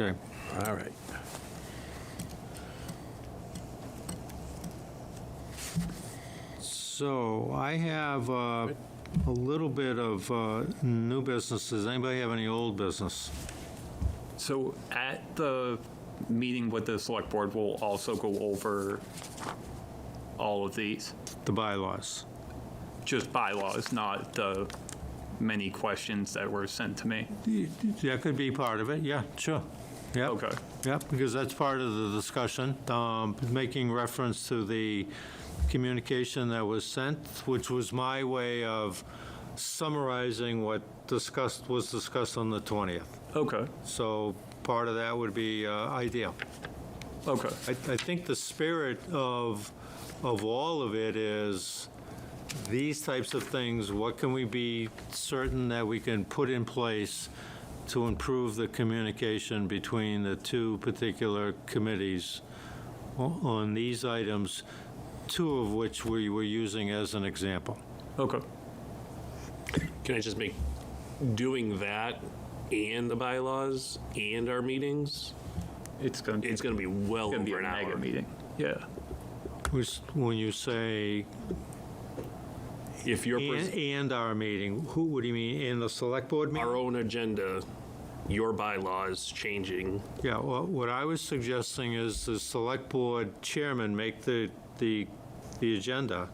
Okay. All right. So I have a little bit of new business. Does anybody have any old business? So at the meeting with the select board, we'll also go over all of these, The bylaws. just bylaws, not the many questions that were sent to me. That could be part of it, yeah, sure. Yeah. Okay. Yeah, because that's part of the discussion, making reference to the communication that was sent, which was my way of summarizing what was discussed on the 20th. Okay. So part of that would be ideal. Okay. I think the spirit of all of it is these types of things, what can we be certain that we can put in place to improve the communication between the two particular committees on these items, two of which we were using as an example. Okay. Can I just make, doing that and the bylaws and our meetings, It's going to be well be over a an mega hour. meeting. Yeah. When you say, If you're and our meeting, what do you mean, in the select board meeting? our own agenda, your bylaws changing, Yeah, well, what I was suggesting is the select board chairman make the agenda.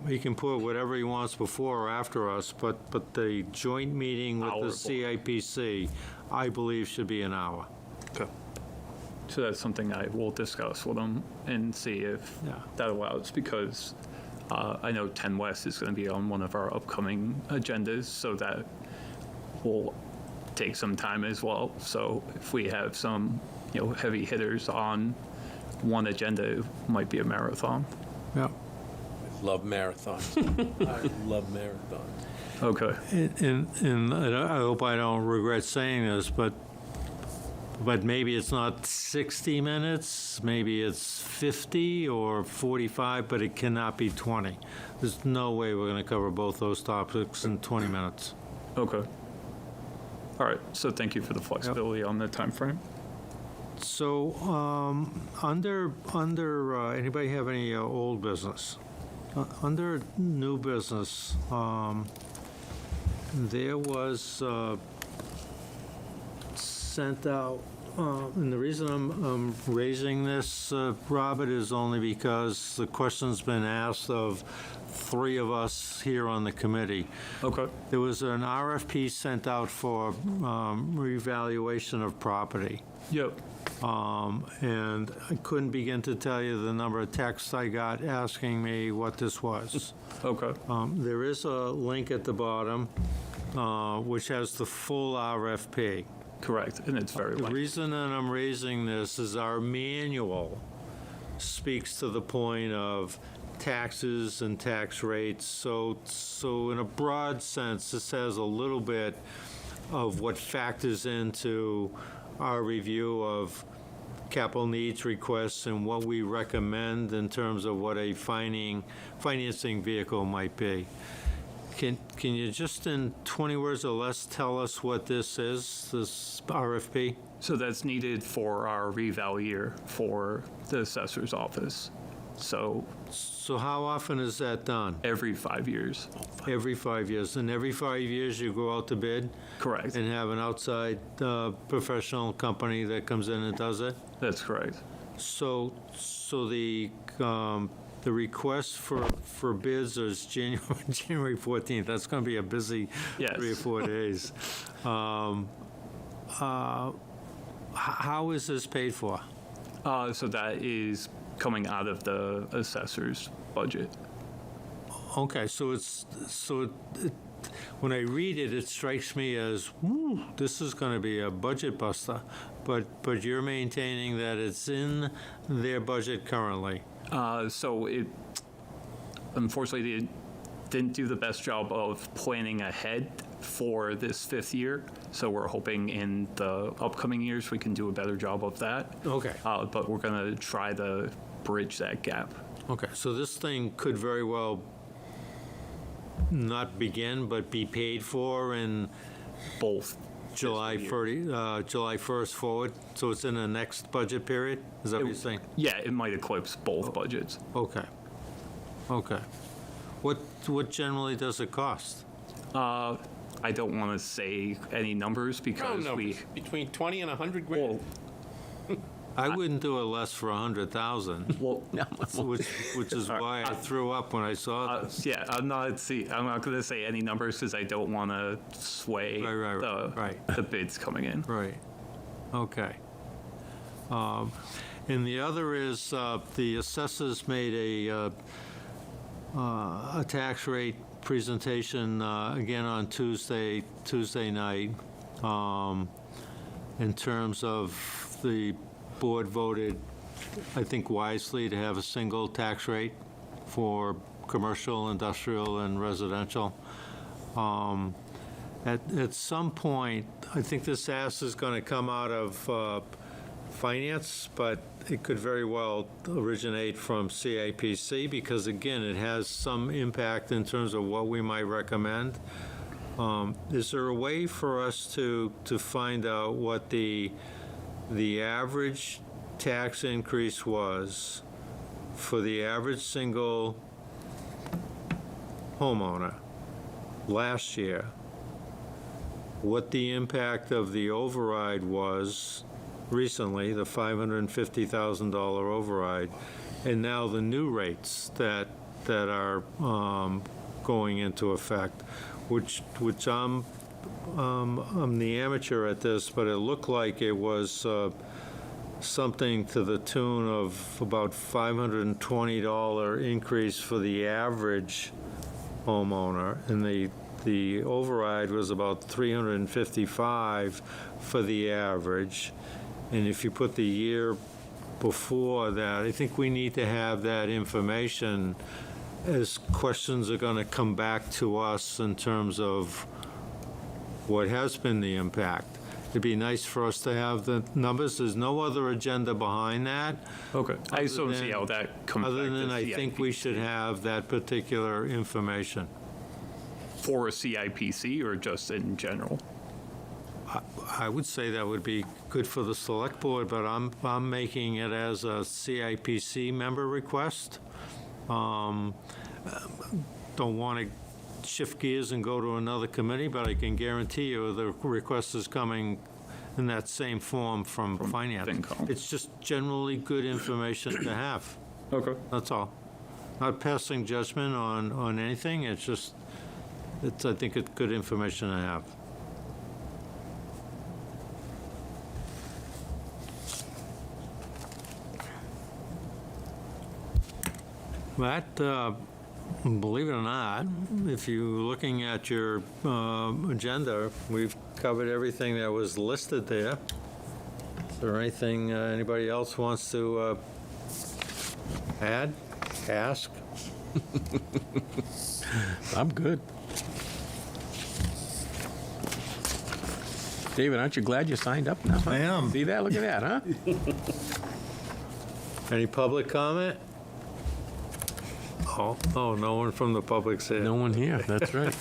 He can put whatever he wants before or after us, but the joint meeting with Hour the CIPC, I believe, should be an hour. okay. So that's something I will discuss with them and see if Yeah. that allows, because I know 10 West is going to be on one of our upcoming agendas, so that will take some time as well. So if we have some, heavy hitters on one agenda, it might be a marathon. Yeah. Love marathons. I love marathons. Okay. And I hope I don't regret saying this, but maybe it's not 60 minutes, maybe it's 50 or 45, but it cannot be 20. There's no way we're going to cover both those topics in 20 minutes. Okay. All right. So thank you for the flexibility on the time frame. So, under anybody have any old business? Under new business, there was sent out, and the reason I'm raising this, Robert, is only because the question's been asked of 3 of us here on the committee. Okay. There was an RFP sent out for revaluation of property. Yep. And I couldn't begin to tell you the number of texts I got asking me what this was. Okay. There is a link at the bottom, which has the full RFP. Correct. And it's very The light. reason that I'm raising this is our manual speaks to the point of taxes and tax rates. So in a broad sense, this has a little bit of what factors into our review of capital needs requests and what we recommend in terms of what a financing vehicle might be. Can you just in 20 words or less tell us what this is, this RFP? So that's needed for our reval year for the assessor's office. So So how often is that done? every 5 years. Every 5 years. And every 5 years you go out to bid Correct. and have an outside professional company that comes in and does it? That's correct. So the request for bids is January 14th. That's going to be a busy Yes. 3 or 4 days. How is this paid for? So that is coming out of the assessor's budget. Okay, when I read it, it strikes me as, woo, this is going to be a budget buster. But you're maintaining that it's in their budget currently. So it, unfortunately, it didn't do the best job of planning ahead for this 5th year. So we're hoping in the upcoming years we can do a better job of that. Okay. But we're going to try to bridge that gap. Okay, so this thing could very well not begin, but be paid for in Both. July fiscal year. 30, July 1st forward? So it's in the next budget period? Is that what you're saying? Yeah, it might eclipse both budgets. Okay. Okay. What generally does it cost? I don't want to say any numbers because we. Between 20 and 100 grand. Well, I wouldn't do it less for 100,000, well, which is why I threw up when I saw this. yeah, I'm not going to say any numbers because I don't want to sway Right. the bids coming in. Right. Okay. And the other is the assessors made a tax rate presentation again on Tuesday night. In terms of the board voted, I think wisely, to have a single tax rate for commercial, industrial, and residential. At some point, I think this ask is going to come out of finance, but it could very well originate from CIPC because, again, it has some impact in terms of what we might recommend. Is there a way for us to find out what the average tax increase was for the average single homeowner last year? What the impact of the override was recently, the $550,000 override, and now the new rates that are going into effect, which I'm the amateur at this, but it looked like it was something to the tune of about $520 increase for the average homeowner, and the override was about $355 for the average. And if you put the year before that, I think we need to have that information as questions are going to come back to us in terms of what has been the impact. It'd be nice for us to have the numbers. There's no other agenda behind that. Okay. I just don't see than- how that comes back Other to than I think we CIPC. should have that particular information. For a CIPC or just in general? I would say that would be good for the select board, but I'm making it as a CIPC member request. Don't want to shift gears and go to another committee, but I can guarantee you the request is coming in that same form from finance. FinCom. It's just generally good information to have. Okay. That's all. Not passing judgment on anything, it's just, I think it's good information to have. That, believe it or not, if you're looking at your agenda, we've covered everything that was listed there. Is there anything anybody else wants to add, ask? I'm good. David, aren't you glad you signed up now? I am. See that? Look at that, huh? Any public comment? Oh, no one from the public's here. No one here, that's right.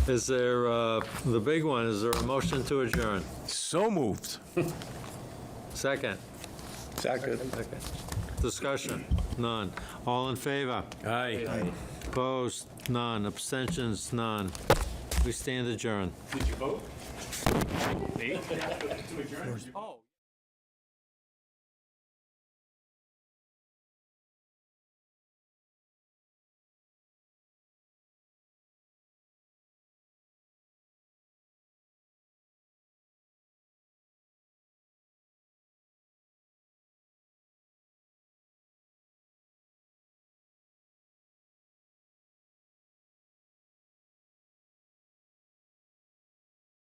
Is there, the big one, is there a motion to adjourn? So moved. Second? Second. Second. Discussion? None. All in favor? Aye. Opposed? None. Abstentions? None. We stand adjourned. Did you vote? Me? To adjourn? Oh.